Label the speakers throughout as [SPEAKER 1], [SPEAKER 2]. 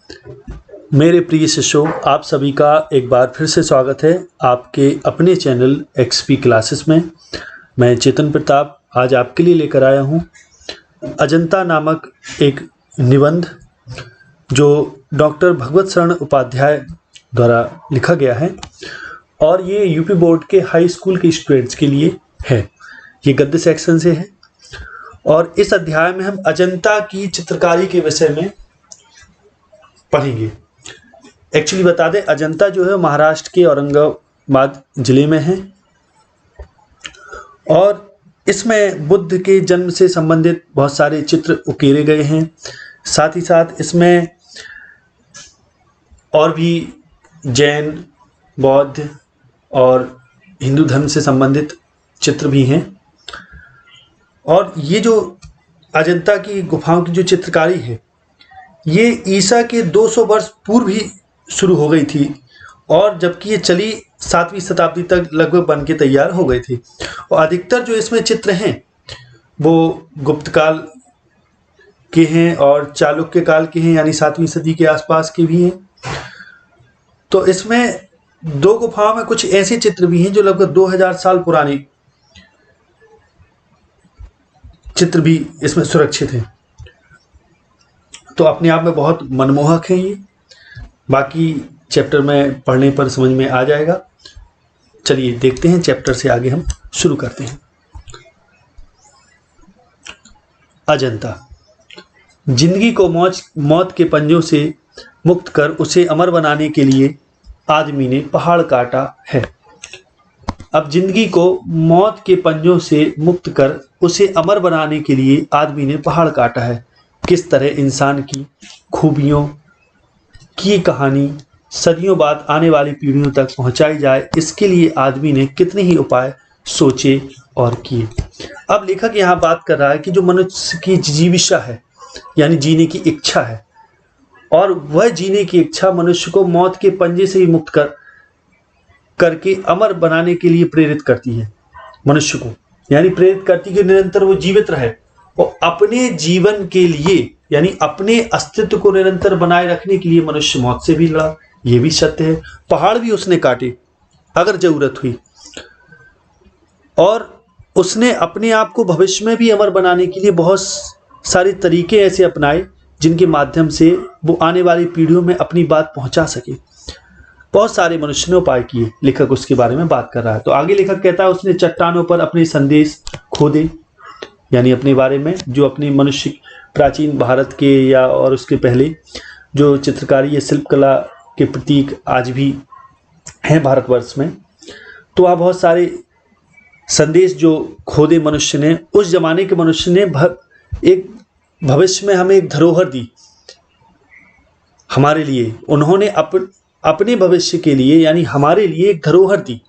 [SPEAKER 1] मेरे प्रिय शिष्यों, आप सभी का एक बार फिर से स्वागत है आपके अपने चैनल एक्सपी क्लासेस में। मैं चेतन प्रताप आज आपके लिए लेकर आया हूँ अजंता नामक एक निबंध जो डॉक्टर भगवत शरण उपाध्याय द्वारा लिखा गया है और ये यूपी बोर्ड के हाई स्कूल के स्टूडेंट्स के लिए है। ये गद्य सेक्शन से है और इस अध्याय में हम अजंता की चित्रकारी के विषय में पढ़ेंगे। एक्चुअली बता दें, अजंता जो है महाराष्ट्र के औरंगाबाद जिले में है और इसमें बुद्ध के जन्म से संबंधित बहुत सारे चित्र उकेरे गए हैं। साथ ही साथ इसमें और भी जैन, बौद्ध और हिंदू धर्म से संबंधित चित्र भी हैं। और ये जो अजंता की गुफाओं की जो चित्रकारी है, ये ईसा के 200 वर्ष पूर्व ही शुरू हो गई थी और जबकि ये चली 7वीं शताब्दी तक लगभग बन के तैयार हो गई थी। और अधिकतर जो इसमें चित्र हैं वो गुप्त काल के हैं और चालुक्य काल के हैं, यानी 7वीं सदी के आसपास के भी हैं। तो इसमें दो गुफाओं में कुछ ऐसे चित्र भी हैं जो लगभग 2000 साल पुराने चित्र भी इसमें सुरक्षित हैं। तो अपने आप में बहुत मनमोहक है ये। बाकी चैप्टर में पढ़ने पर समझ में आ जाएगा। चलिए देखते हैं, चैप्टर से आगे हम शुरू करते हैं। अजंता। जिंदगी को मौत के पंजों से मुक्त कर उसे अमर बनाने के लिए आदमी ने पहाड़ काटा है। अब जिंदगी को मौत के पंजों से मुक्त कर उसे अमर बनाने के लिए आदमी ने पहाड़ काटा है। किस तरह इंसान की खूबियों की कहानी सदियों बाद आने वाली पीढ़ियों तक पहुंचाई जाए, इसके लिए आदमी ने कितने ही उपाय सोचे और किए। अब लेखक यहाँ बात कर रहा है कि जो मनुष्य की जीविका है, यानी जीने की इच्छा है, और वह जीने की इच्छा मनुष्य को मौत के पंजे से ही मुक्त करके अमर बनाने के लिए प्रेरित करती है। मनुष्य को यानी प्रेरित करती है कि निरंतर वो जीवित रहे और अपने जीवन के लिए यानी अपने अस्तित्व को निरंतर बनाए रखने के लिए मनुष्य मौत से भी लड़ा। ये भी सत्य है। पहाड़ भी उसने काटे अगर जरूरत हुई और उसने अपने आप को भविष्य में भी अमर बनाने के लिए बहुत सारे तरीके ऐसे अपनाए जिनके माध्यम से वो आने वाली पीढ़ियों में अपनी बात पहुंचा सके। बहुत सारे मनुष्य ने उपाय किए। लेखक उसके बारे में बात कर रहा है। तो आगे लेखक कहता है उसने चट्टानों पर अपने संदेश खोदे, यानी अपने बारे में जो अपने मनुष्य प्राचीन भारत के या और उसके पहले जो चित्रकारी या शिल्पकला के प्रतीक आज भी हैं भारतवर्ष में, तो वहाँ बहुत सारे संदेश जो खोदे मनुष्य ने, उस जमाने के मनुष्य ने एक भविष्य में हमें एक धरोहर दी हमारे लिए। उन्होंने अपने भविष्य के लिए यानी हमारे लिए एक धरोहर दी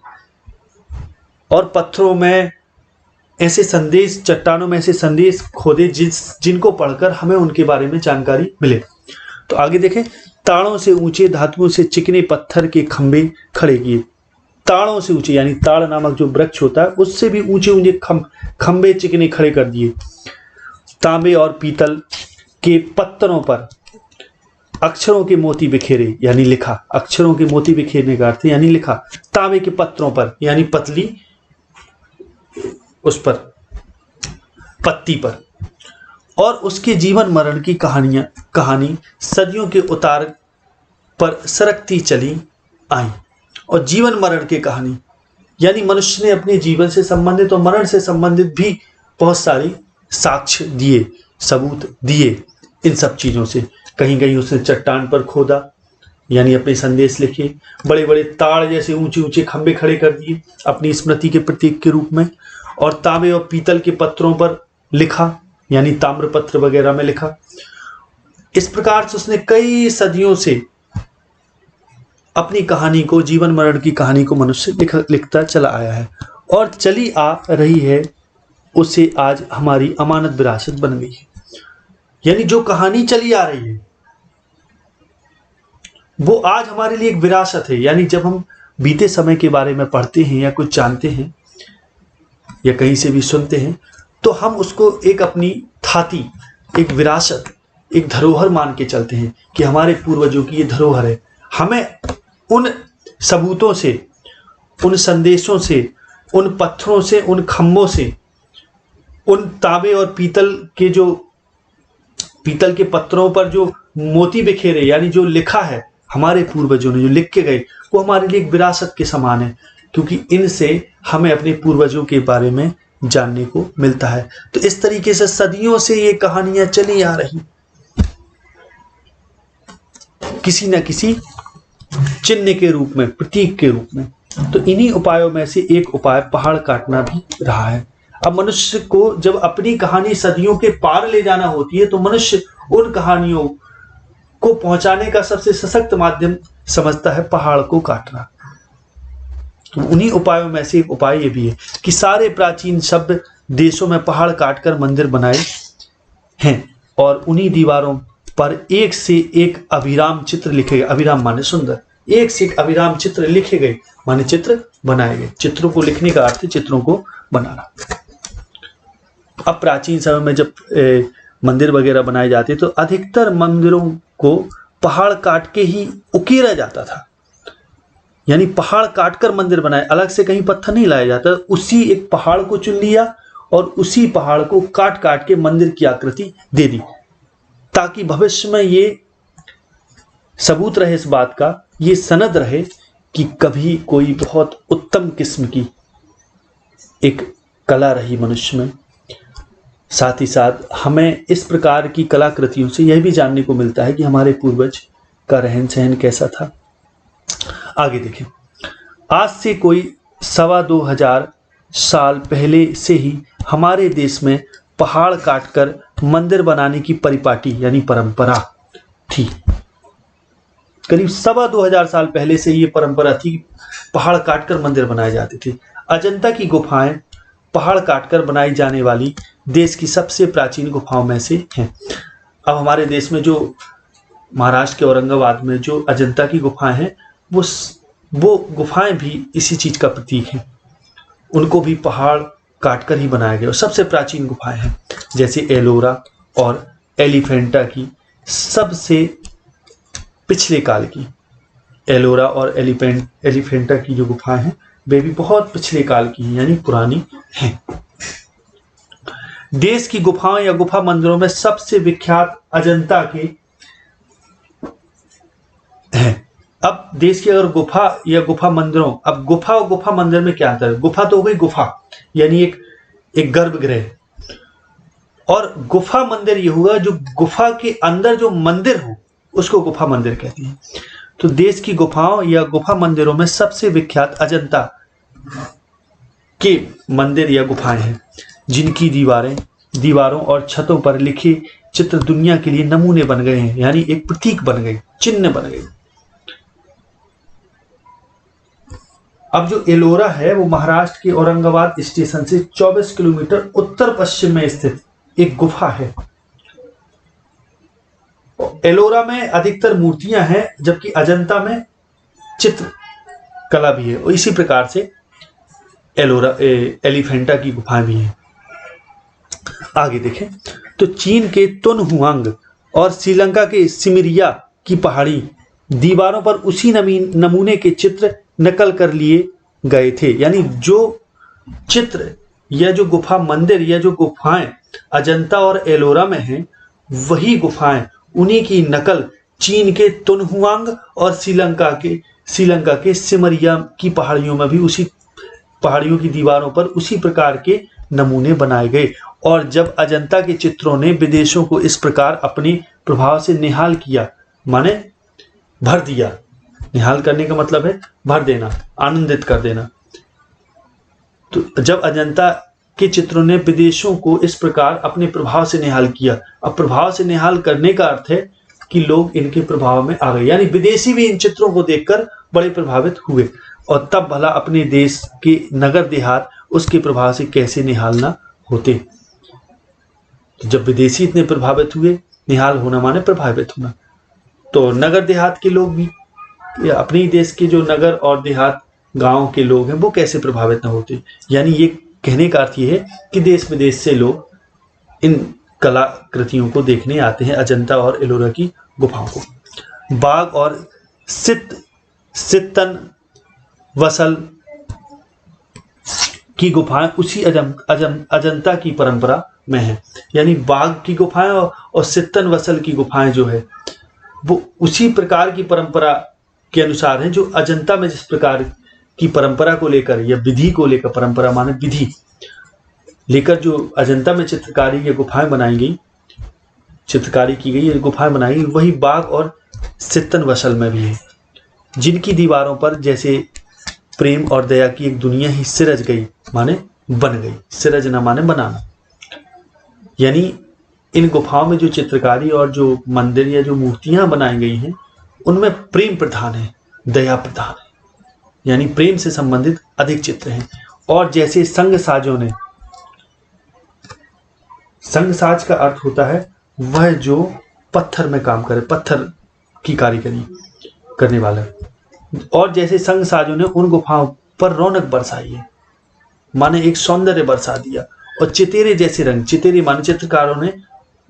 [SPEAKER 1] और पत्थरों में ऐसे संदेश, चट्टानों में ऐसे संदेश खोदे जिनको पढ़कर हमें उनके बारे में जानकारी मिले। तो आगे देखें, ताड़ों से ऊंचे धातुओं से चिकने पत्थर के खंबे खड़े किए। ताड़ों से ऊंचे यानी ताड़ नामक जो वृक्ष होता है उससे भी ऊंचे ऊंचे खंबे चिकने खड़े कर दिए। तांबे और पीतल के पत्तरों पर अक्षरों के मोती बिखेरे यानी लिखा। अक्षरों के मोती बिखेरने का अर्थ यानी लिखा। तांबे के पत्रों पर यानी पतली उस पर पत्ती पर, और उसके जीवन मरण की कहानी सदियों के उतार पर सरकती चली आई। और जीवन मरण की कहानी यानी मनुष्य ने अपने जीवन से संबंधित और मरण से संबंधित भी बहुत सारी साक्ष्य दिए, सबूत दिए इन सब चीजों से। कहीं कहीं उसने चट्टान पर खोदा यानी अपने संदेश लिखे। बड़े बड़े ताड़ जैसे ऊंचे ऊंचे खंबे खड़े कर दिए अपनी स्मृति के प्रतीक के रूप में। और तांबे और पीतल के पत्रों पर लिखा यानी ताम्रपत्र वगैरह में लिखा। इस प्रकार से उसने कई सदियों से अपनी कहानी को, जीवन मरण की कहानी को मनुष्य लिखता चला आया है और चली आ रही है। उसे आज हमारी अमानत विरासत बन गई है। यानी जो कहानी चली आ रही है वो आज हमारे लिए एक विरासत है। यानी जब हम बीते समय के बारे में पढ़ते हैं या कुछ जानते हैं या कहीं से भी सुनते हैं तो हम उसको एक अपनी थाती, एक विरासत एक धरोहर मान के चलते हैं कि हमारे पूर्वजों की ये धरोहर है। हमें उन सबूतों से, उन संदेशों से, उन पत्थरों से, उन खम्भों से, उन तांबे और पीतल के पत्थरों पर जो मोती बिखेरे, यानी जो लिखा है हमारे पूर्वजों ने जो लिख के गए, वो हमारे लिए एक विरासत के समान है, क्योंकि इनसे हमें अपने पूर्वजों के बारे में जानने को मिलता है। तो इस तरीके से सदियों से ये कहानियां चली आ रही, किसी न किसी चिन्ह के रूप में, प्रतीक के रूप में। तो इन्हीं उपायों में से एक उपाय पहाड़ काटना भी रहा है। अब मनुष्य को जब अपनी कहानी सदियों के पार ले जाना होती है, तो मनुष्य उन कहानियों को पहुंचाने का सबसे सशक्त माध्यम समझता है पहाड़ को काटना। तो उन्हीं उपायों में से एक उपाय ये भी है कि सारे प्राचीन सभ्य देशों में पहाड़ काटकर मंदिर बनाए हैं, और उन्हीं दीवारों पर एक से एक अभिराम चित्र लिखे गए। अभिराम माने सुंदर, एक से एक अभिराम चित्र लिखे गए माने चित्र बनाए गए। चित्रों को लिखने का अर्थ है चित्रों को बनाना। अब प्राचीन समय में जब मंदिर वगैरह बनाए जाते तो अधिकतर मंदिरों को पहाड़ काट के ही उकेरा जाता था, यानी पहाड़ काटकर मंदिर बनाए, अलग से कहीं पत्थर नहीं लाया जाता। उसी एक पहाड़ को चुन लिया और उसी पहाड़ को काट काट के मंदिर की आकृति दे दी, ताकि भविष्य में ये सबूत रहे इस बात का, ये सनद रहे कि कभी कोई बहुत उत्तम किस्म की एक कला रही मनुष्य में। साथ ही साथ हमें इस प्रकार की कलाकृतियों से यह भी जानने को मिलता है कि हमारे पूर्वज का रहन सहन कैसा था। आगे देखें, आज से कोई 2,2500 साल पहले से ही हमारे देश में पहाड़ काटकर मंदिर बनाने की परिपाटी यानी परंपरा थी। करीब 2,2500 साल पहले से ये परंपरा थी, पहाड़ काटकर मंदिर बनाए जाते थे। अजंता की गुफाएं पहाड़ काटकर बनाई जाने वाली देश की सबसे प्राचीन गुफाओं में से हैं। अब हमारे देश में जो महाराष्ट्र के औरंगाबाद में जो अजंता की गुफाएं हैं, वो गुफाएं भी इसी चीज का प्रतीक हैं। उनको भी पहाड़ काटकर ही बनाया गया और सबसे प्राचीन गुफाएं हैं। जैसे एलोरा और एलिफेंटा की सबसे पिछले काल की, एलोरा और एलिफेंटा की जो गुफाएं हैं वे भी बहुत पिछले काल की हैं, यानी पुरानी हैं। देश की गुफाओं या गुफा मंदिरों में सबसे विख्यात अजंता के हैं। अब देश की अगर गुफा या गुफा मंदिरों, अब गुफा और गुफा मंदिर में क्या अंतर है? गुफा तो हो गई गुफा, यानी एक गर्भगृह, और गुफा मंदिर ये हुआ जो गुफा के अंदर जो मंदिर हो उसको गुफा मंदिर कहते हैं। तो देश की गुफाओं या गुफा मंदिरों में सबसे विख्यात अजंता के मंदिर या गुफाएं हैं, जिनकी दीवारों और छतों पर लिखे चित्र दुनिया के लिए नमूने बन गए हैं, यानी एक प्रतीक बन गए, चिन्ह बन गए। अब जो एलोरा है वो महाराष्ट्र के औरंगाबाद स्टेशन से 24 किलोमीटर उत्तर पश्चिम में स्थित एक गुफा है। एलोरा में अधिकतर मूर्तियां हैं, जबकि अजंता में चित्र कला भी है, और इसी प्रकार से एलिफेंटा की गुफाएं भी हैं। आगे देखें तो चीन के तुनहुआंग और श्रीलंका के सिमरिया की पहाड़ी दीवारों पर उसी नमूने के चित्र नकल कर लिए गए थे, यानी जो चित्र या जो गुफा मंदिर या जो गुफाएं अजंता और एलोरा में हैं, वही गुफाएं उन्हीं की नकल चीन के तुनहुआंग और श्रीलंका के सिमरिया की पहाड़ियों में भी उसी पहाड़ियों की दीवारों पर उसी प्रकार के नमूने बनाए गए। और जब अजंता के चित्रों ने विदेशों को इस प्रकार अपने प्रभाव से निहाल किया, माने भर दिया, निहाल करने का मतलब है भर देना, आनंदित कर देना। तो जब अजंता के चित्रों ने विदेशों को इस प्रकार अपने प्रभाव से निहाल किया, अब प्रभाव से निहाल करने का अर्थ है कि लोग इनके प्रभाव में आ गए, यानी विदेशी भी इन चित्रों को देखकर बड़े प्रभावित हुए। और तब भला अपने देश के नगर देहात उसके प्रभाव से कैसे निहाल ना होते। तो जब विदेशी इतने प्रभावित हुए, निहाल होना माने प्रभावित होना, तो नगर देहात के लोग भी या अपने देश के जो नगर और देहात गांव के लोग हैं वो कैसे प्रभावित ना होते। यानी ये कहने का अर्थ ये है कि देश विदेश से लोग इन कलाकृतियों को देखने आते हैं अजंता और एलोरा की गुफाओं को। बाघ और सित्तन वसल की गुफाएं उसी अजंता की परंपरा में है। यानी बाघ की गुफाएं और सित्तन वसल की गुफाएं जो है वो उसी प्रकार की परंपरा के अनुसार हैं जो अजंता में जिस प्रकार की परंपरा को लेकर या विधि को लेकर, परंपरा माने विधि लेकर जो अजंता में चित्रकारी की गुफाएं बनाई गई, चित्रकारी की गई, ये गुफाएं बनाई गई, वही बाघ और सित्तन वसल में भी है, जिनकी दीवारों पर जैसे प्रेम और दया की एक दुनिया ही सिरज गई माने बन गई। सिरजना माने बनाना। यानी इन गुफाओं में जो चित्रकारी और जो मंदिर या जो मूर्तियां बनाई गई हैं उनमें प्रेम प्रधान है, दया प्रधान है, यानी प्रेम से संबंधित अधिक चित्र हैं। और जैसे संग साजों ने, संग साज का अर्थ होता है वह जो पत्थर में काम करे, पत्थर की कारीगरी करने वाला। और जैसे संग साजों ने उन गुफाओं पर रौनक बरसाई है, माने एक सौंदर्य बरसा दिया। और चितेरे जैसे रंग, चितेरे माने चित्रकारों ने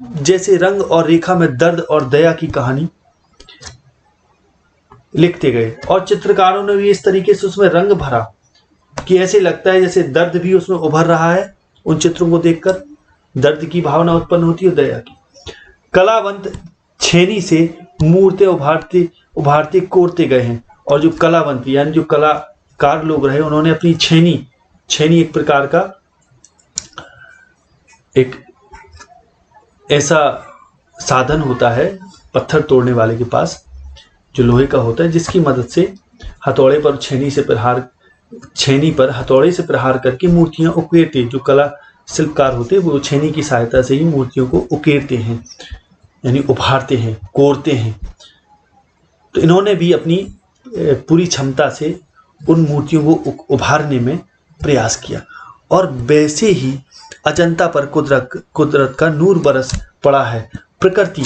[SPEAKER 1] जैसे रंग और रेखा में दर्द और दया की कहानी लिखते गए, और चित्रकारों ने भी इस तरीके से उसमें रंग भरा कि ऐसे लगता है जैसे दर्द भी उसमें उभर रहा है। उन चित्रों को देखकर दर्द की भावना उत्पन्न होती है, दया की। कलावंत छेनी से मूर्तें उभारते कोरते गए हैं, और जो कलावंत यानी जो कलाकार लोग रहे उन्होंने अपनी छेनी एक प्रकार का एक ऐसा साधन होता है पत्थर तोड़ने वाले के पास जो लोहे का होता है, जिसकी मदद से हथौड़े पर छेनी पर हथौड़े से प्रहार करके मूर्तियां उकेरते। जो कला शिल्पकार होते हैं वो छेनी की सहायता से ही मूर्तियों को उकेरते हैं, यानी उभारते हैं, कोरते हैं। तो इन्होंने भी अपनी पूरी क्षमता से उन मूर्तियों को उभारने में प्रयास किया। और वैसे ही अजंता पर कुदरत का नूर बरस पड़ा है, प्रकृति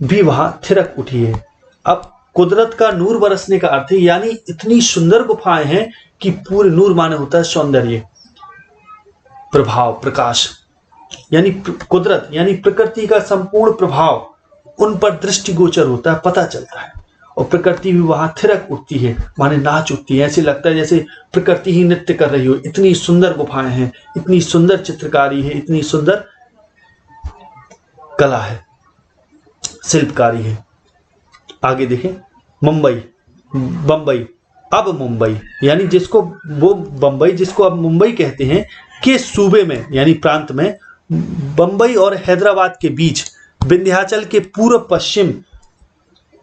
[SPEAKER 1] भी वहां थिरक उठी है। अब कुदरत का नूर बरसने का अर्थ है यानी इतनी सुंदर गुफाएं हैं कि पूरे नूर माने होता है सौंदर्य, प्रभाव, प्रकाश, यानी कुदरत यानी प्रकृति का संपूर्ण प्रभाव उन पर दृष्टिगोचर होता है, पता चलता है। और प्रकृति भी वहां थिरक उठती है, माने नाच उठती है। ऐसे लगता है जैसे प्रकृति ही नृत्य कर रही हो। इतनी सुंदर गुफाएं हैं, इतनी सुंदर चित्रकारी है, इतनी सुंदर कला है, शिल्पकारी है। आगे देखें, बंबई, अब मुंबई यानी जिसको वो बंबई जिसको अब मुंबई कहते हैं के सूबे में यानी प्रांत में बंबई और हैदराबाद के बीच विंध्याचल के पूर्व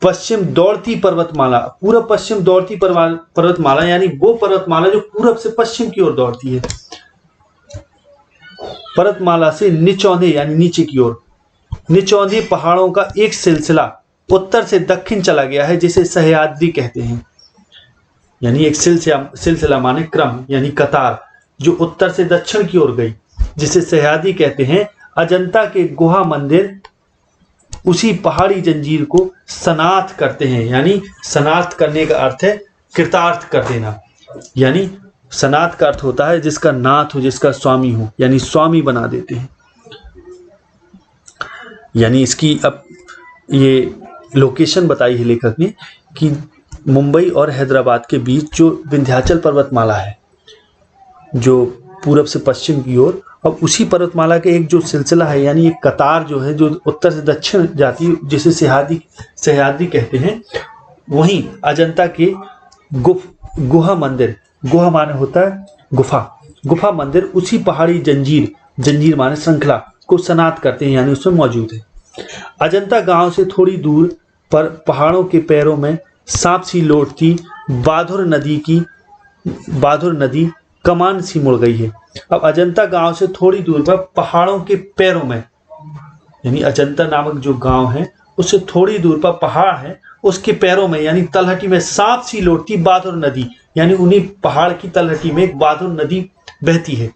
[SPEAKER 1] पश्चिम दौड़ती पर्वतमाला, पूर्व पश्चिम दौड़ती पर्वतमाला यानी वो पर्वतमाला जो पूरब से पश्चिम की ओर दौड़ती है, पर्वतमाला से निचौंधे यानी नीचे की ओर निचौंधे पहाड़ों का एक सिलसिला उत्तर से दक्षिण चला गया है, जिसे सह्याद्री कहते हैं। यानी एक सिलसिला माने क्रम यानी कतार जो उत्तर से दक्षिण की ओर गई, जिसे सह्याद्री कहते हैं। अजंता के गुहा मंदिर उसी पहाड़ी जंजीर को सनाथ करते हैं, यानी सनाथ करने का अर्थ है कृतार्थ कर देना। यानी सनाथ का अर्थ होता है जिसका नाथ हो, जिसका स्वामी हो, यानी स्वामी बना देते हैं। यानी इसकी अब ये लोकेशन बताई है लेखक ने कि मुंबई और हैदराबाद के बीच जो विंध्याचल पर्वतमाला है जो पूरब से पश्चिम की ओर, अब उसी पर्वतमाला के एक जो सिलसिला है यानी एक कतार जो है जो उत्तर से दक्षिण जाती है, जिसे सह्याद्री कहते हैं, वहीं अजंता के गुहा मंदिर, गुहा माने होता है गुफा मंदिर उसी पहाड़ी जंजीर माने श्रृंखला को सनाथ करते हैं, यानी उसमें मौजूद है। अजंता गांव से थोड़ी दूर पर पहाड़ों के पैरों में सांप सी लौटती बाधुर नदी कमान सी मुड़ गई है। अब अजंता गांव से थोड़ी दूर पर पहाड़ों के पैरों में, यानी अजंता नामक जो गांव है उससे थोड़ी दूर पर पहाड़ है, उसके पैरों में यानी तलहटी में सांप सी लौटती बाधुर नदी, यानी उन्हीं पहाड़ की तलहटी में एक बाधुर नदी बहती है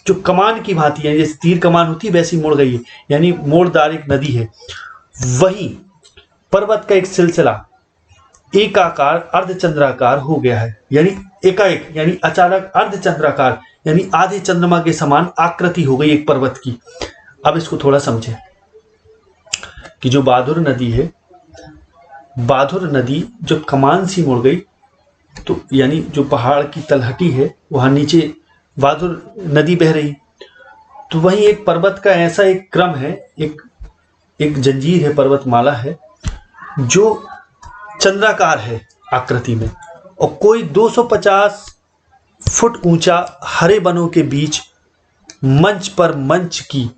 [SPEAKER 1] जो कमान की भांति है, जैसे तीर कमान होती है वैसी मुड़ गई है, यानी मोड़दार एक नदी है। वहीं पर्वत का एक सिलसिला एकाकार अर्धचंद्राकार हो गया है, यानी एकाएक यानी अचानक अर्धचंद्राकार यानी आधे चंद्रमा के समान आकृति हो गई एक पर्वत की। अब इसको थोड़ा समझें कि जो बाधुर नदी है, बाधुर नदी जब कमान सी मुड़ गई तो यानी जो पहाड़ की तलहटी है वहां नीचे बाधुर नदी बह रही, तो वहीं एक पर्वत का ऐसा एक क्रम है, एक जंजीर है, पर्वतमाला है जो चंद्राकार है आकृति में, और कोई 250 फुट ऊंचा हरे वनों के बीच मंच पर मंच की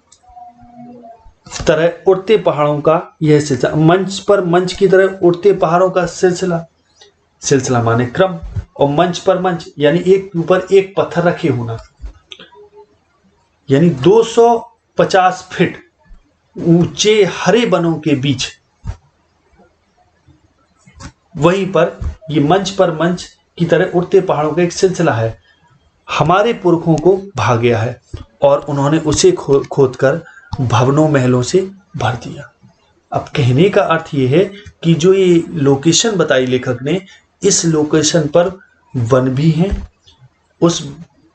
[SPEAKER 1] तरह उड़ते पहाड़ों का यह सिलसिला, मंच पर मंच की तरह उड़ते पहाड़ों का सिलसिला, सिलसिला माने क्रम, और मंच पर मंच यानी एक के ऊपर एक पत्थर रखे होना, यानी 250 फीट ऊंचे हरे वनों के बीच, वहीं पर ये मंच पर मंच की तरह उड़ते पहाड़ों का एक सिलसिला है, हमारे पुरखों को भा गया है और उन्होंने उसे खोदकर भवनों महलों से भर दिया। अब कहने का अर्थ यह है कि जो ये लोकेशन बताई लेखक ने, इस लोकेशन पर वन भी हैं, उस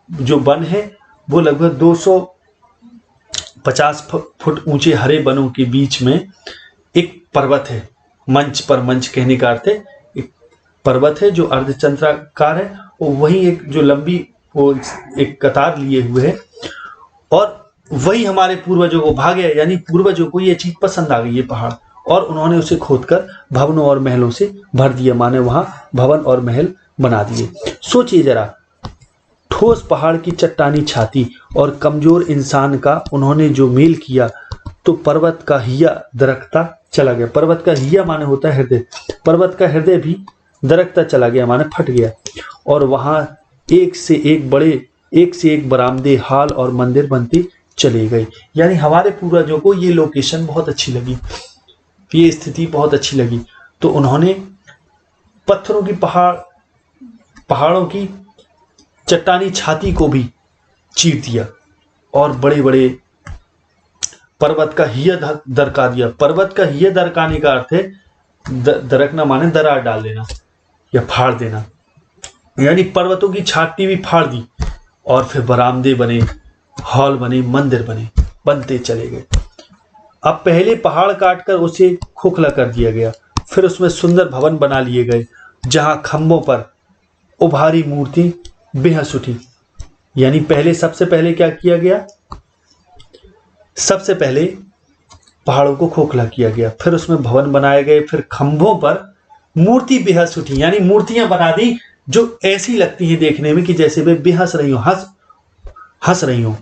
[SPEAKER 1] जो वन है वो लगभग 250 फुट ऊंचे हरे वनों के बीच में एक पर्वत है, मंच पर मंच कहने का अर्थ है एक पर्वत है जो अर्धचंद्राकार है, और वही एक जो लंबी वो एक कतार लिए हुए है, और वही हमारे पूर्वजों को भाग गया, यानी पूर्वजों को ये चीज पसंद आ गई ये पहाड़, और उन्होंने उसे खोदकर भवनों और महलों से भर दिया, माने वहां भवन और महल बना दिए। सोचिए जरा, ठोस पहाड़ की चट्टानी छाती और कमजोर इंसान का उन्होंने जो मेल किया, तो पर्वत का हिया दरकता चला गया। पर्वत का हिया माने होता है हृदय, पर्वत का हृदय भी दरकता चला गया माने फट गया, और वहां एक से एक बरामदे, हाल और मंदिर बनते चले गए। यानी हमारे पूर्वजों को ये लोकेशन बहुत अच्छी लगी, ये स्थिति बहुत अच्छी लगी, तो उन्होंने पत्थरों की पहाड़ों की चट्टानी छाती को भी चीर दिया और बड़े बड़े पर्वत का हिया दरका दिया। पर्वत का हिया दरकाने का अर्थ है दरकना माने दरार डाल देना या फाड़ देना, यानी पर्वतों की छाती भी फाड़ दी, और फिर बरामदे बने, हॉल बने, मंदिर बने, बनते चले गए। अब पहले पहाड़ काटकर उसे खोखला कर दिया गया, फिर उसमें सुंदर भवन बना लिए गए, जहां खंभों पर उभारी मूर्ति बेहस उठी। यानी सबसे पहले क्या किया गया, सबसे पहले पहाड़ों को खोखला किया गया, फिर उसमें भवन बनाए गए, फिर खंभों पर मूर्ति बेहस उठी, यानी मूर्तियां बना दी जो ऐसी लगती हैं देखने में कि जैसे वे बेहस रही हो, हंस रही हो,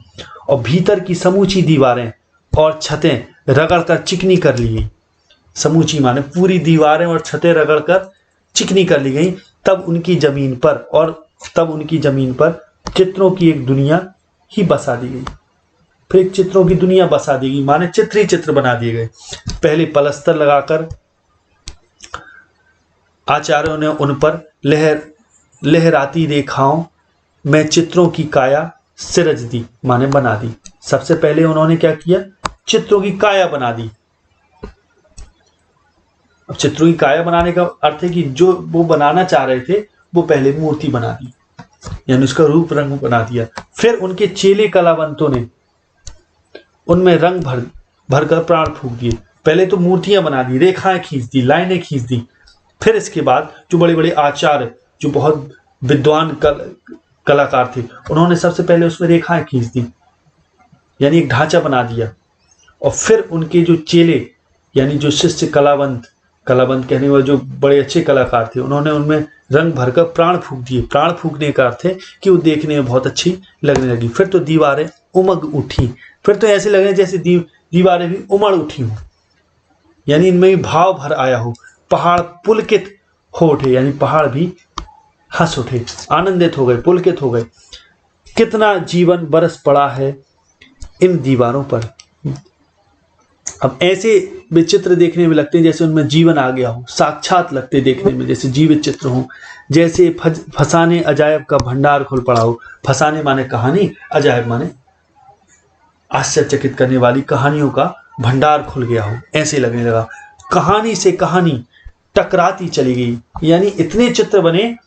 [SPEAKER 1] और भीतर की समूची दीवारें और छतें रगड़कर चिकनी कर ली गई। समूची माने पूरी दीवारें और छतें रगड़कर चिकनी कर ली गई। तब उनकी जमीन पर चित्रों की एक दुनिया ही बसा दी गई। फिर एक चित्रों की दुनिया बसा दी गई माने चित्र ही चित्र बना दिए गए। पहले पलस्तर लगाकर आचार्यों ने उन पर लहराती रेखाओं में चित्रों की काया सिरज दी माने बना दी। सबसे पहले उन्होंने क्या किया, चित्रों की काया बना दी। अब चित्रों की काया बनाने का अर्थ है कि जो वो बनाना चाह रहे थे वो पहले मूर्ति बना दी, यानी उसका रूप रंग बना दिया। फिर उनके चेले कलावंतों ने उनमें रंग भरकर प्राण फूंक दिए। पहले तो मूर्तियां बना दी, रेखाएं खींच दी, लाइनें खींच दी। फिर इसके बाद जो बड़े बड़े आचार्य, जो बहुत विद्वान कलाकार थे, उन्होंने सबसे पहले उसमें रेखाएं खींच दी, यानी एक ढांचा बना दिया। और फिर उनके जो चेले यानी जो शिष्य कलावंत कहने वाले जो बड़े अच्छे कलाकार थे, उन्होंने उनमें रंग भरकर प्राण फूंक दिए। प्राण फूंकने का अर्थ है कि वो देखने में बहुत अच्छी लगने लगी। फिर तो दीवारें उमग उठी, फिर तो ऐसे लगे जैसे दीवारें भी उमड़ उठी हो, यानी इनमें भी भाव भर आया हो। पहाड़ पुलकित हो उठे, यानी पहाड़ भी हंस उठे, आनंदित हो गए, पुलकित हो गए। कितना जीवन बरस पड़ा है इन दीवारों पर। अब ऐसे वे चित्र देखने में लगते हैं जैसे उनमें जीवन आ गया हो, साक्षात लगते देखने में जैसे जीवित चित्र हो, जैसे फसाने अजायब का भंडार खुल पड़ा हो। फसाने माने कहानी, अजायब माने आश्चर्यचकित करने वाली कहानियों का भंडार खुल गया हो, ऐसे लगने लगा। कहानी से कहानी टकराती चली गई, यानी इतने चित्र बने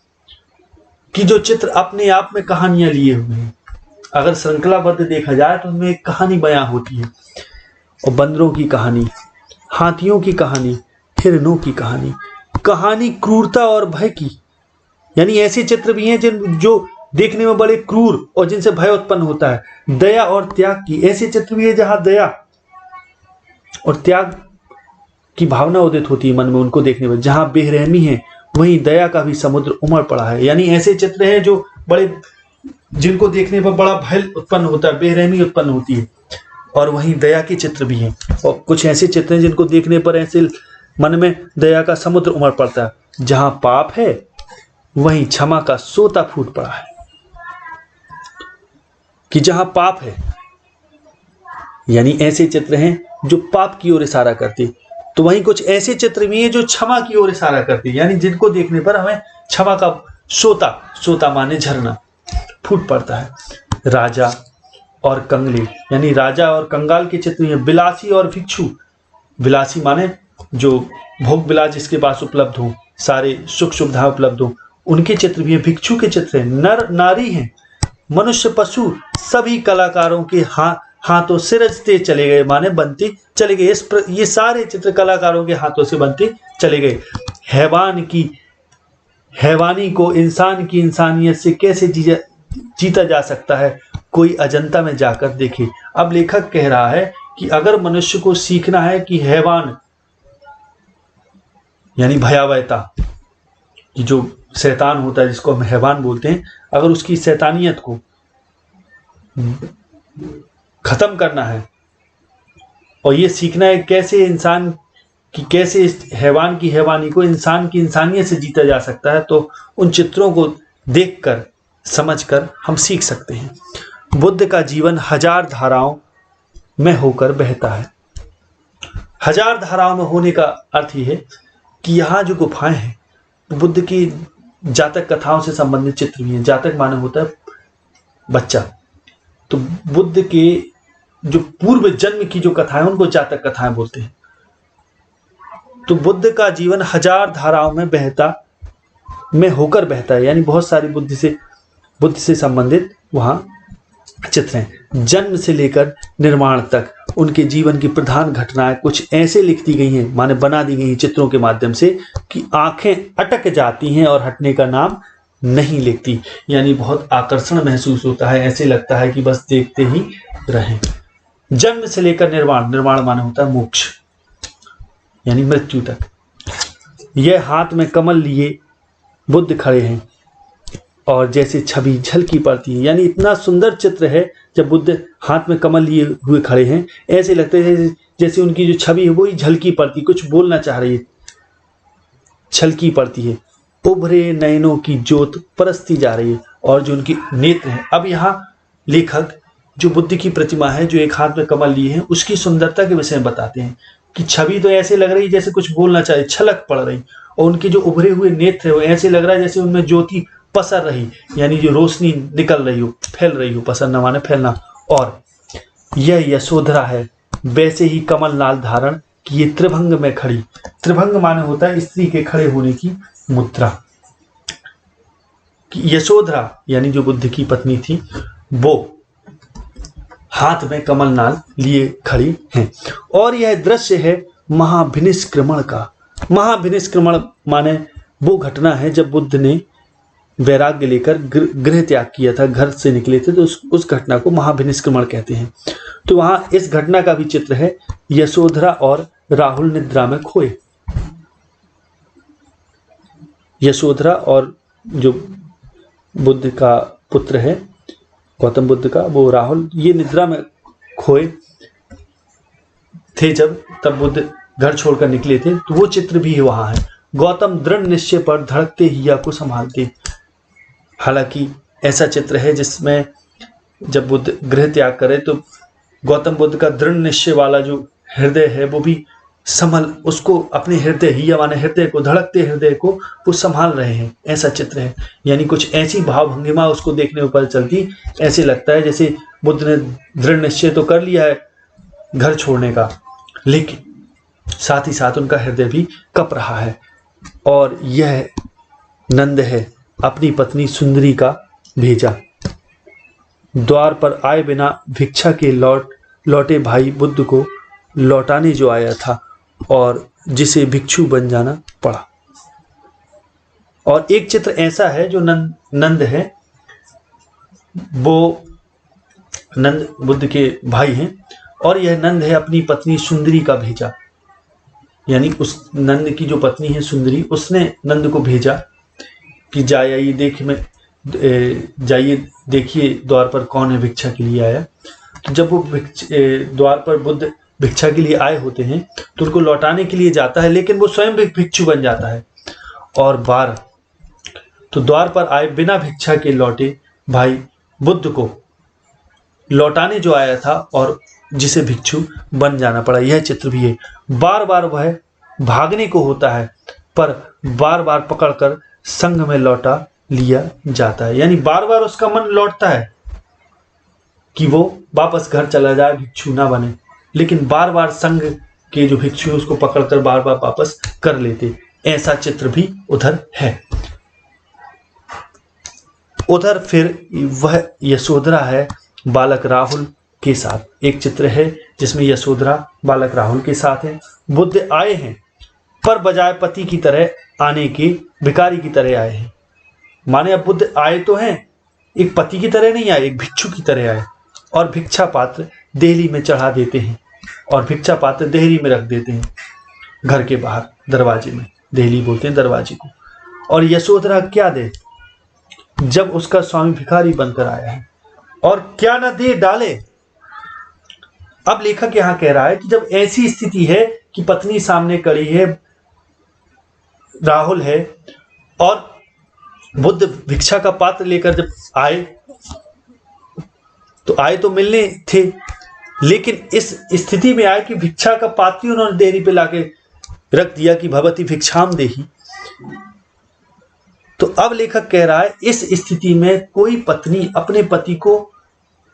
[SPEAKER 1] कि जो चित्र अपने आप में कहानियां लिए हुए हैं। अगर श्रृंखलाबद्ध देखा जाए तो उनमें एक कहानी बयां होती है, और बंदरों की कहानी, हाथियों की कहानी, हिरणों की कहानी, कहानी क्रूरता और भय की। यानी ऐसे चित्र भी हैं जो देखने में बड़े क्रूर और जिनसे भय उत्पन्न होता है। दया और त्याग की, ऐसे चित्र भी है जहां दया और त्याग की भावना उदित होती है मन में उनको देखने में। जहां बेरहमी है वहीं दया का भी समुद्र उमड़ पड़ा है। यानी ऐसे चित्र हैं जो बड़े, जिनको देखने पर बड़ा भय उत्पन्न होता है, बेरहमी उत्पन्न होती है, और वहीं दया के चित्र भी हैं। और कुछ ऐसे चित्र हैं जिनको देखने पर ऐसे मन में दया का समुद्र उमड़ पड़ता है। जहां पाप है वहीं क्षमा का सोता फूट पड़ा है, कि जहां पाप है, यानी ऐसे चित्र हैं जो पाप की ओर इशारा करते, तो वहीं कुछ ऐसे चित्र भी हैं जो क्षमा की ओर इशारा करते, यानी जिनको देखने पर हमें क्षमा का सोता माने झरना फूट पड़ता है। राजा और कंगले, यानी राजा और कंगाल के चित्र हैं। बिलासी और भिक्षु, बिलासी माने जो भोग विलास जिसके पास उपलब्ध हो, सारे सुख सुविधा उपलब्ध हो, उनके चित्र भी हैं। भिक्षु के चित्र हैं। नर नारी हैं, मनुष्य पशु, सभी कलाकारों के हाथों से रचते चले गए, माने बनते चले गए। ये सारे चित्र कलाकारों के हाथों से बनते चले गए। हैवानी को इंसान की इंसानियत से कैसे जीता जा सकता है, कोई अजंता में जाकर देखे। अब लेखक कह रहा है कि अगर मनुष्य को सीखना है कि हैवान यानी भयावहता कि जो शैतान होता है जिसको हम हैवान बोलते हैं, अगर उसकी शैतानियत को खत्म करना है और ये सीखना है कैसे इंसान की, कैसे इस हैवान की हैवानी को इंसान की इंसानियत से जीता जा सकता है, तो उन चित्रों को देखकर समझकर हम सीख सकते हैं। बुद्ध का जीवन हजार धाराओं में होकर बहता है। हजार धाराओं में होने का अर्थ यह है कि यहाँ जो गुफाएं हैं बुद्ध की जातक कथाओं से संबंधित चित्र भी हैं। जातक माने होता है बच्चा, तो बुद्ध के जो पूर्व जन्म की जो कथाएं उनको जातक कथाएं बोलते हैं। तो बुद्ध का जीवन हजार धाराओं में होकर बहता है, यानी बहुत सारी बुद्ध से संबंधित वहां चित्र हैं। जन्म से लेकर निर्माण तक उनके जीवन की प्रधान घटनाएं कुछ ऐसे लिख दी गई हैं, माने बना दी गई हैं चित्रों के माध्यम से, कि आंखें अटक जाती हैं और हटने का नाम नहीं लेती। यानी बहुत आकर्षण महसूस होता है, ऐसे लगता है कि बस देखते ही रहें। जन्म से लेकर निर्वाण माने होता है मोक्ष, यानी मृत्यु तक। यह हाथ में कमल लिए बुद्ध खड़े हैं और जैसे छवि झलकी पड़ती है। यानी इतना सुंदर चित्र है, जब बुद्ध हाथ में कमल लिए हुए खड़े हैं, ऐसे लगते हैं जैसे उनकी जो छवि है वो ही झलकी पड़ती, कुछ बोलना चाह रही है, छलकी पड़ती है। उभरे नयनों की ज्योत परसती जा रही है, और जो उनकी नेत्र है। अब यहाँ लेखक जो बुद्ध की प्रतिमा है जो एक हाथ में कमल लिए हैं, उसकी सुंदरता के विषय में बताते हैं कि छवि तो ऐसे लग रही जैसे कुछ बोलना चाहे, छलक पड़ रही, और उनके जो उभरे हुए नेत्र है वो ऐसे लग रहा है जैसे उनमें ज्योति पसर रही, यानी जो रोशनी निकल रही हो, फैल रही हो। पसरना माने फैलना। और यह यशोधरा है, वैसे ही कमल नाल धारण किए त्रिभंग में खड़ी। त्रिभंग माने होता है स्त्री के खड़े होने की मुद्रा। यशोधरा यानी जो बुद्ध की पत्नी थी, वो हाथ में कमल नाल लिए खड़ी हैं। और यह दृश्य है महाभिनिष्क्रमण का। महाभिनिष्क्रमण माने वो घटना है जब बुद्ध ने वैराग्य लेकर गृह त्याग किया था, घर से निकले थे, तो उस घटना को महाभिनिष्क्रमण कहते हैं। तो वहां इस घटना का भी चित्र है। यशोधरा और राहुल निद्रा में खोए। यशोधरा और जो बुद्ध का पुत्र है गौतम बुद्ध का, वो राहुल, ये निद्रा में खोए थे तब बुद्ध घर छोड़कर निकले थे, तो वो चित्र भी वहां है। गौतम दृढ़ निश्चय पर धड़कते हिया को संभालते। हालांकि ऐसा चित्र है जिसमें जब बुद्ध गृह त्याग करे तो गौतम बुद्ध का दृढ़ निश्चय वाला जो हृदय है वो भी उसको अपने हृदय, हिया माने हृदय को, धड़कते हृदय को वो संभाल रहे हैं, ऐसा चित्र है। यानी कुछ ऐसी भावभंगिमा उसको देखने पर चलती, ऐसे लगता है जैसे बुद्ध ने दृढ़ निश्चय तो कर लिया है घर छोड़ने का, लेकिन साथ ही साथ उनका हृदय भी कप रहा है। और यह नंद है अपनी पत्नी सुंदरी का भेजा। द्वार पर आए बिना भिक्षा के लौटे भाई बुद्ध को लौटाने जो आया था और जिसे भिक्षु बन जाना पड़ा। और एक चित्र ऐसा है जो नंद है, वो नंद बुद्ध के भाई हैं और यह नंद है अपनी पत्नी सुंदरी का भेजा, यानी उस नंद की जो पत्नी है सुंदरी, उसने नंद को भेजा कि जाइए देखिए द्वार पर कौन है भिक्षा के लिए आया। तो जब वो द्वार पर बुद्ध भिक्षा के लिए आए होते हैं तो उनको लौटाने के लिए जाता है, लेकिन वो स्वयं भिक्षु बन जाता है। और द्वार पर आए बिना भिक्षा के लौटे भाई बुद्ध को लौटाने जो आया था और जिसे भिक्षु बन जाना पड़ा। यह चित्र भी है। बार बार वह भागने को होता है पर बार बार पकड़कर संघ में लौटा लिया जाता है, यानी बार बार उसका मन लौटता है कि वो वापस घर चला जाए, भिक्षु ना बने, लेकिन बार बार संघ के जो भिक्षु उसको पकड़कर बार बार वापस कर लेते। ऐसा चित्र भी उधर है। उधर फिर वह यशोधरा है बालक राहुल के साथ। एक चित्र है जिसमें यशोधरा बालक राहुल के साथ है। बुद्ध आए हैं पर बजाय पति की तरह आने के भिखारी की तरह आए हैं। माने अब बुद्ध आए तो हैं, एक पति की तरह नहीं आए, एक भिक्षु की तरह आए और भिक्षा पात्र देहली में चढ़ा देते हैं और भिक्षा पात्र देहली में रख देते हैं, घर के बाहर दरवाजे में। देहली बोलते हैं दरवाजे को। और यशोधरा क्या दे जब उसका स्वामी भिखारी बनकर आया है, और क्या न दे डाले। अब लेखक यहां कह रहा है कि जब ऐसी स्थिति है कि पत्नी सामने खड़ी है, राहुल है, और बुद्ध भिक्षा का पात्र लेकर जब आए तो मिलने थे, लेकिन इस स्थिति में आए कि भिक्षा का पात्र ही उन्होंने देहरी पे लाके रख दिया कि भवती भिक्षाम देही। तो अब लेखक कह रहा है इस स्थिति में कोई पत्नी अपने पति को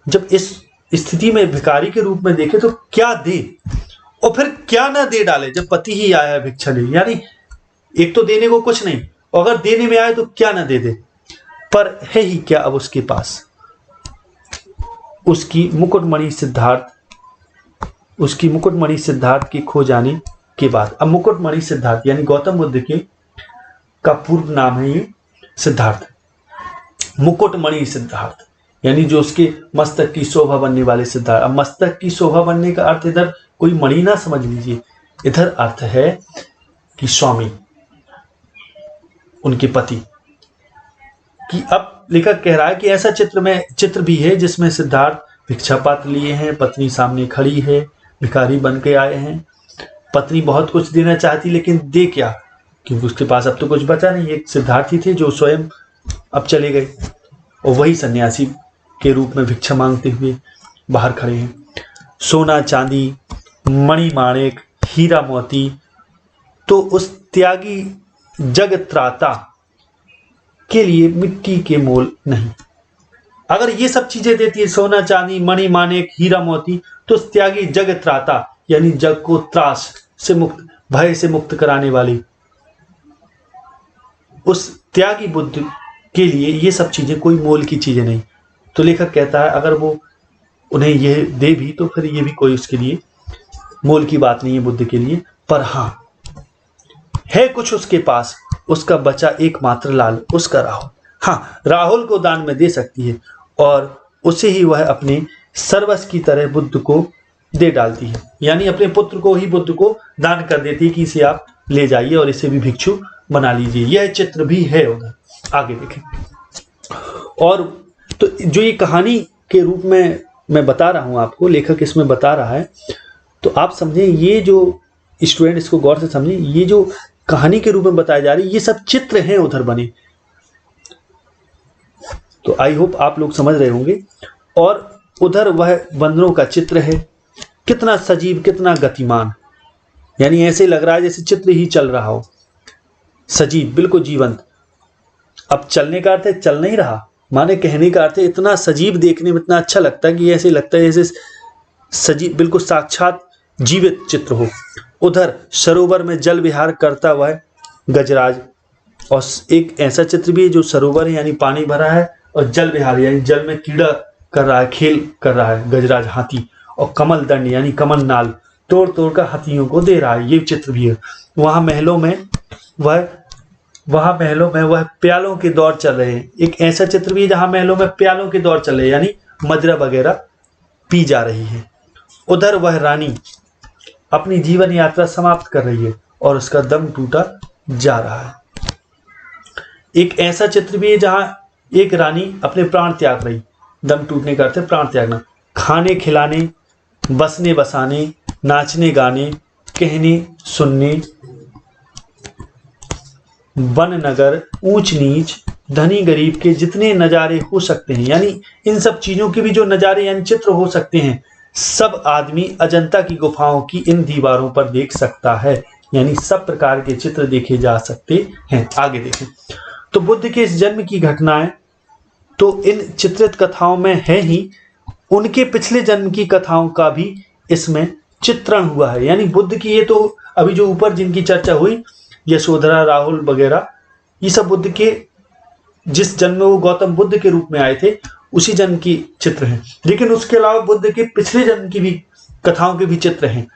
[SPEAKER 1] जब इस स्थिति में भिखारी के रूप में देखे तो क्या दे, और फिर क्या ना दे डाले जब पति ही आया है भिक्षा ले। यानी एक तो देने को कुछ नहीं, और अगर देने में आए तो क्या ना दे दे। पर है ही क्या अब उसके पास? उसकी मुकुटमणि सिद्धार्थ के खो जाने के बाद। अब मुकुटमणि सिद्धार्थ यानी गौतम बुद्ध के का पूर्व नाम है ये सिद्धार्थ। मुकुटमणि सिद्धार्थ यानी जो उसके मस्तक की शोभा बनने वाले सिद्धार्थ। अब मस्तक की शोभा बनने का अर्थ इधर कोई मणि ना समझ लीजिए, इधर अर्थ है कि स्वामी, उनके पति कि अब लेखक कह रहा है कि ऐसा चित्र भी है जिसमें सिद्धार्थ भिक्षा पात्र लिए हैं, पत्नी सामने खड़ी है, भिखारी बन के आए हैं। पत्नी बहुत कुछ देना चाहती लेकिन दे क्या, क्योंकि उसके पास अब तो कुछ बचा नहीं। एक सिद्धार्थ ही थे जो स्वयं अब चले गए और वही सन्यासी के रूप में भिक्षा मांगते हुए बाहर खड़े हैं। सोना चांदी मणि माणिक हीरा मोती तो उस त्यागी जगत्राता के लिए मिट्टी के मोल नहीं। अगर ये सब चीजें देती है, सोना चांदी मणि माणिक हीरा मोती, तो उस त्यागी जगत्राता यानी जग को त्रास से मुक्त, भय से मुक्त कराने वाली उस त्यागी बुद्ध के लिए ये सब चीजें कोई मोल की चीजें नहीं। तो लेखक कहता है अगर वो उन्हें यह दे भी तो फिर ये भी कोई उसके लिए मोल की बात नहीं है बुद्ध के लिए। पर हाँ है कुछ उसके पास, उसका बचा एकमात्र लाल, उसका राहुल। हाँ, राहुल को दान में दे सकती है और उसे ही वह अपने सर्वस्व की तरह बुद्ध को दे डालती है, यानी अपने पुत्र को ही बुद्ध को दान कर देती है कि इसे आप ले जाइए और इसे भी भिक्षु बना लीजिए। यह चित्र भी है उधर, आगे देखें। और तो जो ये कहानी के रूप में मैं बता रहा हूं आपको, लेखक इसमें बता रहा है, तो आप समझें, ये जो स्टूडेंट इसको गौर से समझें, ये जो कहानी के रूप में बताई जा रही है ये सब चित्र हैं उधर बने। तो आई होप आप लोग समझ रहे होंगे। और उधर वह बंदरों का चित्र है, कितना सजीव कितना गतिमान, यानी ऐसे लग रहा है जैसे चित्र ही चल रहा हो, सजीव बिल्कुल जीवंत। अब चलने का अर्थ है चल नहीं रहा, माने कहने का अर्थ है इतना सजीव, देखने में इतना अच्छा लगता है कि ऐसे लगता है जैसे सजीव बिल्कुल साक्षात जीवित चित्र हो। उधर सरोवर में जल विहार करता हुआ गजराज, और एक ऐसा चित्र भी है जो सरोवर है यानी पानी भरा है और जल विहार यानी जल में कीड़ा कर रहा है, खेल कर रहा है गजराज हाथी, और कमल दंड यानी कमल नाल तोड़ तोड़ कर हाथियों को दे रहा है, ये चित्र भी है। वहां महलों में वह प्यालों के दौर चल रहे हैं, एक ऐसा चित्र भी है जहां महलों में प्यालों के दौर चल रहे हैं, यानी मदिरा वगैरह पी जा रही है। उधर वह रानी अपनी जीवन यात्रा समाप्त कर रही है और उसका दम टूटा जा रहा है। एक ऐसा चित्र भी है जहां एक रानी अपने प्राण त्याग रही, दम टूटने का अर्थ है प्राण त्यागना। खाने खिलाने, बसने बसाने, नाचने गाने, कहने सुनने, वन नगर, ऊंच नीच, धनी गरीब के जितने नज़ारे हो सकते हैं, यानी इन सब चीजों के भी जो नज़ारे यानी चित्र हो सकते हैं, सब आदमी अजंता की गुफाओं की इन दीवारों पर देख सकता है, यानी सब प्रकार के चित्र देखे जा सकते हैं। आगे देखें तो बुद्ध के इस जन्म की घटनाएं तो इन चित्रित कथाओं में है ही, उनके पिछले जन्म की कथाओं का भी इसमें चित्रण हुआ है। यानी बुद्ध की ये तो अभी जो ऊपर जिनकी चर्चा हुई, यशोधरा, राहुल वगैरह, ये सब बुद्ध के जिस जन्म में वो गौतम बुद्ध के रूप में आए थे उसी जन्म की चित्र हैं। लेकिन उसके अलावा बुद्ध के पिछले जन्म की भी कथाओं के भी चित्र हैं,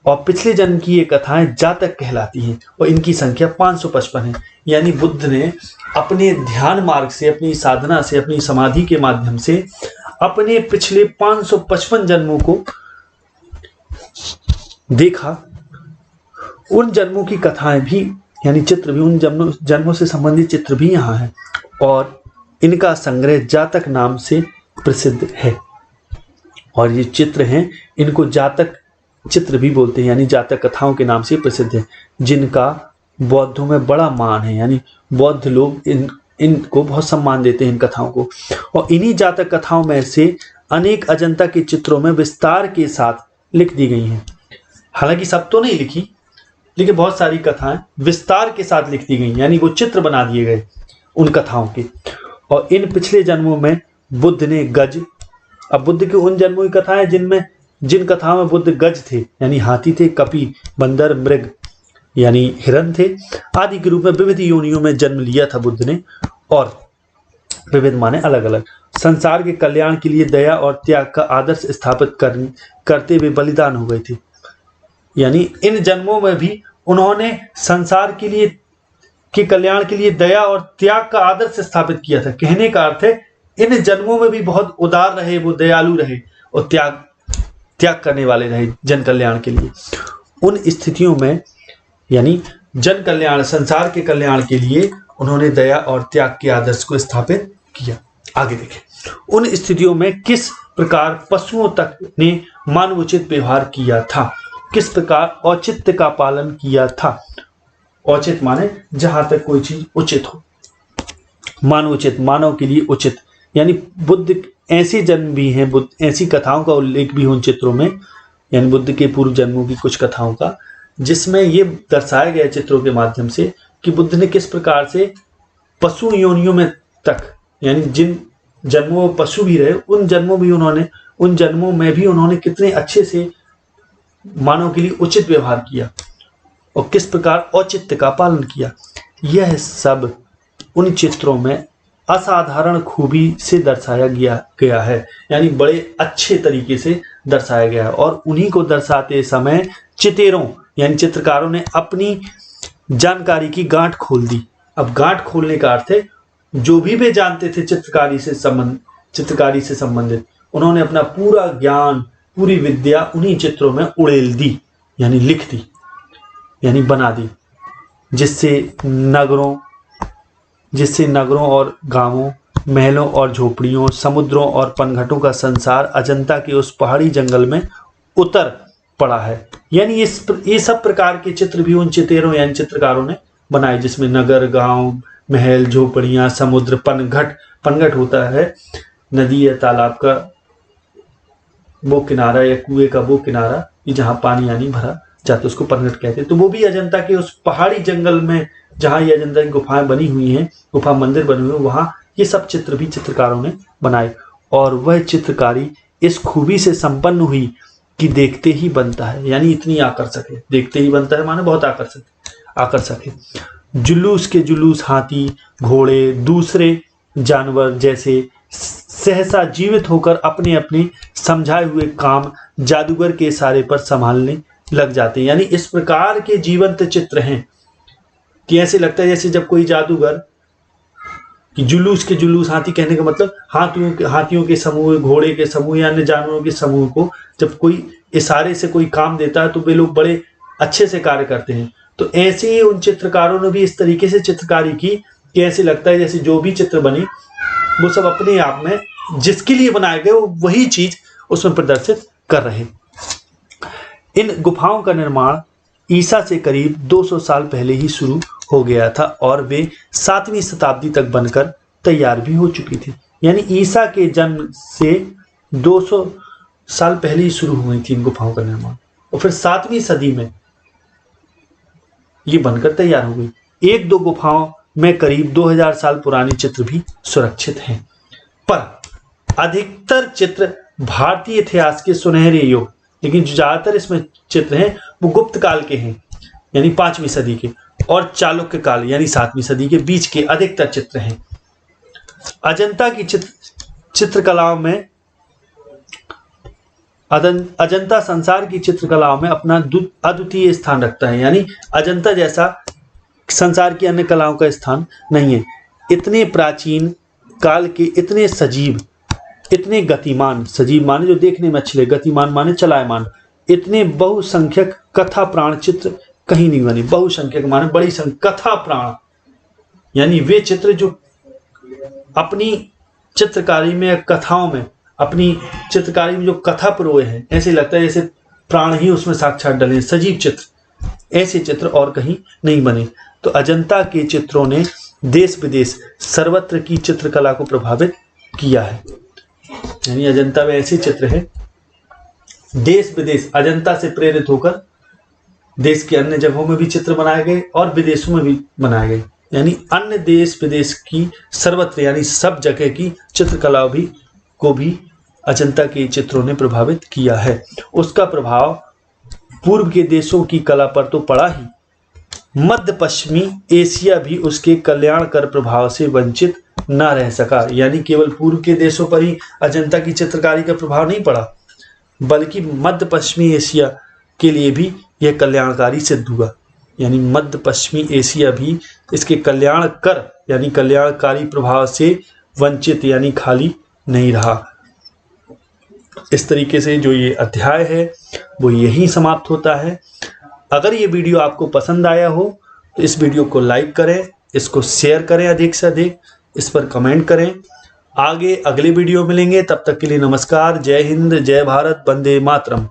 [SPEAKER 1] और पिछले जन्म की ये कथाएं जातक कहलाती हैं, और इनकी संख्या 555 है। यानी बुद्ध ने अपने ध्यान मार्ग से, अपनी साधना से, अपनी समाधि के माध्यम से अपने पिछले 555 जन्मों को देखा। उन जन्मों की कथाएं भी यानी चित्र भी, उन जन्मों से संबंधित चित्र भी यहाँ है, और इनका संग्रह जातक नाम से प्रसिद्ध है। और ये चित्र हैं, इनको जातक चित्र भी बोलते हैं, यानी जातक कथाओं के नाम से प्रसिद्ध है, जिनका बौद्धों में बड़ा मान है। यानी बौद्ध लोग इनको बहुत सम्मान देते हैं, इन कथाओं को। और इन्हीं जातक कथाओं में से अनेक अजंता के चित्रों में विस्तार के साथ लिख दी गई हैं। हालांकि सब तो नहीं लिखी, लेकिन बहुत सारी कथाएं विस्तार के साथ लिख दी गई, यानी वो चित्र बना दिए गए उन कथाओं के। और इन पिछले जन्मों में बुद्ध ने गज, अब बुद्ध के उन जन्मों की कथाएं जिन कथाओं में बुद्ध गज थे, यानी हाथी थे, कपि, बंदर, मृग यानी हिरण थे, आदि के रूप में विविध योनियों में जन्म लिया था बुद्ध ने। और विविध माने अलग अलग, संसार के कल्याण के लिए दया और त्याग का आदर्श स्थापित करते हुए बलिदान हो गए थे। यानी इन जन्मों में भी उन्होंने संसार के कल्याण के लिए दया और त्याग का आदर्श स्थापित किया था। कहने का अर्थ है इन जन्मों में भी बहुत उदार रहे, वो दयालु रहे और त्याग करने वाले रहे जन कल्याण के लिए। उन स्थितियों में यानी जन कल्याण, संसार के कल्याण के लिए उन्होंने दया और त्याग के आदर्श को स्थापित किया। आगे देखें, उन स्थितियों में किस प्रकार पशुओं तक ने मानवोचित व्यवहार किया था, किस प्रकार औचित्य का पालन किया था। औचित माने जहां तक कोई चीज उचित हो, मानवोचित, मानव के लिए उचित। यानी बुद्ध ऐसे जन्म भी हैं, बुद्ध ऐसी कथाओं का उल्लेख भी उन चित्रों में, यानी बुद्ध के पूर्व जन्मों की कुछ कथाओं का, जिसमें ये दर्शाया गया चित्रों के माध्यम से कि बुद्ध ने किस प्रकार से पशु योनियों में तक, यानी जिन जन्मों में पशु भी रहे उन जन्मों में भी उन्होंने कितने अच्छे से मानव के लिए उचित व्यवहार किया और किस प्रकार औचित्य का पालन किया। यह सब उन चित्रों में असाधारण खूबी से दर्शाया गया है, यानी बड़े अच्छे तरीके से दर्शाया गया है। और उन्हीं को दर्शाते समय चितेरों यानी चित्रकारों ने अपनी जानकारी की गांठ खोल दी। अब गांठ खोलने का अर्थ है जो भी वे जानते थे चित्रकारी से संबंधित, उन्होंने अपना पूरा ज्ञान, पूरी विद्या उन्हीं चित्रों में उड़ेल दी, यानी लिख दी, यानी बना दी, जिससे नगरों और गांवों, महलों और झोपड़ियों, समुद्रों और पनघटों का संसार अजंता के उस पहाड़ी जंगल में उतर पड़ा है। यानी ये सब प्रकार के चित्र भी उन चितेरों यानी चित्रकारों ने बनाए, जिसमें नगर, गांव, महल, झोपड़ियां, समुद्र, पनघट होता है नदी या तालाब का वो किनारा या कुएं का वो किनारा, जहां पानी यानी भरा जाता है, उसको पनघट कहते हैं। तो वो भी अजंता के उस पहाड़ी जंगल में जहां ये अजंता की गुफाएं बनी हुई हैं, गुफा मंदिर बने हुए, वहां ये सब चित्र भी चित्रकारों ने बनाए। और वह चित्रकारी इस खूबी से संपन्न हुई कि देखते ही बनता है, यानी इतनी आकर्षक है, देखते ही बनता है माने बहुत आकर्षक है। जुलूस के जुलूस हाथी, घोड़े, दूसरे जानवर जैसे सहसा जीवित होकर अपने अपने समझाए हुए काम जादूगर के इशारे पर संभालने लग जाते हैं। यानी इस प्रकार के जीवंत चित्र हैं कि ऐसे लगता है जैसे जब कोई जादूगर कि जुलूस के जुलूस, हाथी कहने का मतलब हाथियों के समूह, घोड़े के समूह या अन्य जानवरों के समूह को जब कोई इशारे से कोई काम देता है तो वे लोग बड़े अच्छे से कार्य करते हैं। तो ऐसे ही उन चित्रकारों ने भी इस तरीके से चित्रकारी की कि ऐसे लगता है जैसे जो भी चित्र बने वो सब अपने आप में जिसके लिए बनाए गए वो वही चीज उसमें प्रदर्शित कर रहे। इन गुफाओं का निर्माण ईसा से करीब 200 साल पहले ही शुरू हो गया था और वे 7वीं शताब्दी तक बनकर तैयार भी हो चुकी थी। यानी ईसा के जन्म से 200 साल पहले ही शुरू हुई थी इन गुफाओं का निर्माण और फिर 7वीं सदी में ये बनकर तैयार हो गई। एक दो गुफाओं में करीब 2000 साल पुराने चित्र भी सुरक्षित हैं, पर अधिकतर चित्र भारतीय इतिहास के सुनहरे युग, लेकिन जो ज्यादातर इसमें चित्र हैं वो गुप्त काल के हैं यानी 5वीं सदी के, और चालुक्य काल यानी 7वीं सदी के बीच के अधिकतर चित्र हैं। अजंता की चित्रकलाओं में अजंता संसार की चित्रकलाओं में अपना अद्वितीय स्थान रखता है। यानी अजंता जैसा संसार की अन्य कलाओं का स्थान नहीं है। इतने प्राचीन काल के, इतने सजीव, इतने गतिमान, सजीव माने जो देखने में अच्छे लगे, गतिमान माने चलायमान, इतने बहुसंख्यक कथा प्राण चित्र कहीं नहीं बने। बहुसंख्यक माने बड़ी संख्या, कथा प्राण यानी वे चित्र जो अपनी चित्रकारी में, कथाओं में, अपनी चित्रकारी में जो कथा परोए हैं, ऐसे लगता है जैसे प्राण ही उसमें साक्षात डले, सजीव चित्र, ऐसे चित्र और कहीं नहीं बने। तो अजंता के चित्रों ने देश विदेश सर्वत्र की चित्रकला को प्रभावित किया है। यानी अजंता में ऐसे चित्र हैं देश विदेश अजंता से प्रेरित होकर देश के अन्य जगहों में भी चित्र बनाए गए और विदेशों में भी बनाए गए। यानी अन्य देश विदेश की सर्वत्र यानी सब जगह की चित्रकला को भी अजंता के चित्रों ने प्रभावित किया है। उसका प्रभाव पूर्व के देशों की कला पर तो पड़ा ही, मध्य पश्चिमी एशिया भी उसके कल्याणकर प्रभाव से वंचित न रह सका। यानी केवल पूर्व के देशों पर ही अजंता की चित्रकारी का प्रभाव नहीं पड़ा, बल्कि मध्य पश्चिमी एशिया के लिए भी यह कल्याणकारी सिद्ध हुआ। यानी मध्य पश्चिमी एशिया भी इसके कल्याणकर यानी कल्याणकारी प्रभाव से वंचित यानी खाली नहीं रहा। इस तरीके से जो ये अध्याय है वो यहीं समाप्त होता है। अगर ये वीडियो आपको पसंद आया हो तो इस वीडियो को लाइक करें, इसको शेयर करें अधिक से अधिक, इस पर कमेंट करें। आगे अगले वीडियो मिलेंगे, तब तक के लिए नमस्कार, जय हिंद, जय भारत, वंदे मातरम।